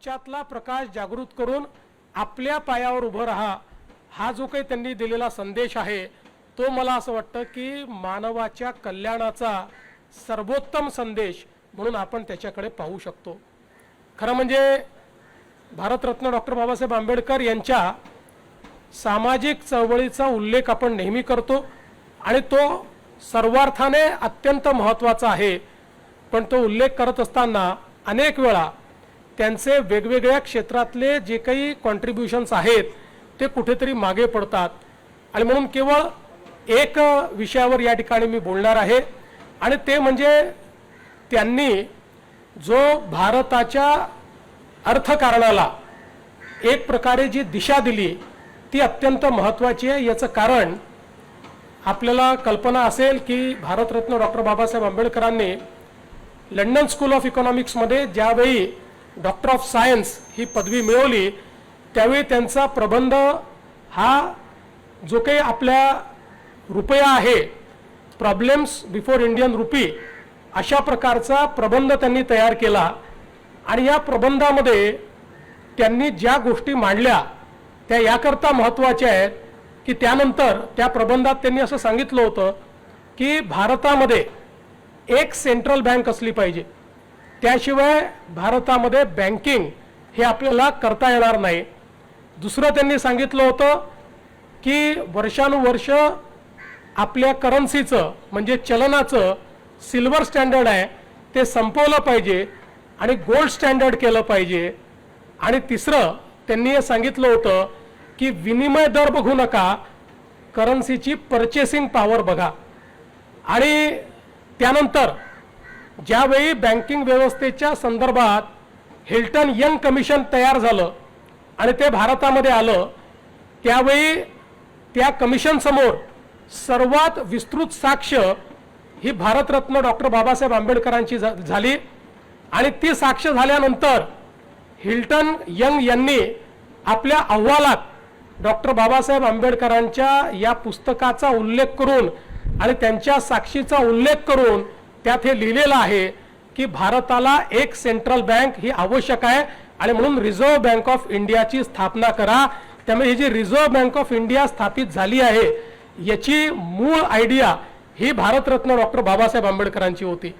त्यातला प्रकाश जागृत करून आपल्या पायावर उभं राहा हा जो काही त्यांनी दिलेला संदेश आहे तो मला असं वाटतं की मानवाच्या कल्याणाचा सर्वोत्तम संदेश म्हणून आपण त्याच्याकडे पाहू शकतो। खरं म्हणजे भारतरत्न डॉक्टर बाबासाहेब आंबेडकर यांच्या सामाजिक चळवळीचा उल्लेख आपण नेहमी करतो आणि तो सर्वार्थाने अत्यंत महत्त्वाचा आहे, पण तो उल्लेख करत असताना अनेक वेळा त्यांचे वेगवेगळ्या क्षेत्रातले जे काही कॉन्ट्रिब्यूशन्स आहेत ते कुठेतरी मागे पडतात आणि म्हणून केवळ एक विषयावर या ठिकाणी मी बोलणार आहे आणि ते म्हणजे त्यांनी जो भारताच्या अर्थकारणाला एक प्रकारे जी दिशा दिली ती अत्यंत महत्त्वाची आहे। याचं कारण आपल्याला कल्पना असेल की भारतरत्न डॉक्टर बाबासाहेब आंबेडकरांनी लंडन स्कूल ऑफ इकॉनॉमिक्समध्ये ज्यावेळी डॉक्टर ऑफ सायन्स ही पदवी मिळवली त्यावेळी त्यांचा प्रबंध हा जो काही आपल्या रुपया आहे प्रॉब्लेम्स बिफोर इंडियन रुपी अशा प्रकारचा प्रबंध त्यांनी तयार केला आणि या प्रबंधामध्ये त्यांनी ज्या गोष्टी मांडल्या त्या याकरता महत्त्वाच्या आहेत की त्यानंतर त्या प्रबंधात त्यांनी असं सांगितलं होतं की भारतामध्ये एक सेंट्रल बँक असली पाहिजे, त्याशिवाय भारतामध्ये बँकिंग हे आपल्याला करता येणार नाही। दुसरं त्यांनी सांगितलं होतं की वर्षानुवर्ष आपल्या करन्सीचं म्हणजे चलनाचं सिल्वर स्टँडर्ड आहे ते संपवलं पाहिजे आणि गोल्ड स्टँडर्ड केलं पाहिजे। आणि तिसरं त्यांनी हे सांगितलं होतं की विनिमय दर बघू नका, करन्सीची पर्चेसिंग पॉवर बघा। आणि त्यानंतर ज्यावेळी बँकिंग व्यवस्थेच्या संदर्भात हिल्टन यंग कमिशन तयार झालं आणि ते भारतामध्ये आलं त्यावेळी त्या कमिशन समोर सर्वात विस्तृत साक्ष ही भारतरत्न डॉक्टर बाबासाहेब आंबेडकरांची झाली आणि ती साक्ष झाल्यानंतर हिल्टन यंग यांनी आपल्या अहवालात डॉक्टर बाबासाहेब आंबेडकरांच्या या पुस्तकाचा उल्लेख करून आणि त्यांच्या साक्षीचा उल्लेख करून त्यात हे लिहिलेलं आहे की भारताला एक सेंट्रल बँक ही आवश्यक आहे आणि म्हणून रिझर्व्ह बँक ऑफ इंडियाची स्थापना करा। त्यामुळे ही जी रिझर्व्ह बँक ऑफ इंडिया स्थापित झाली आहे याची मूळ आयडिया ही भारतरत्न डॉक्टर बाबासाहेब आंबेडकरांची होती।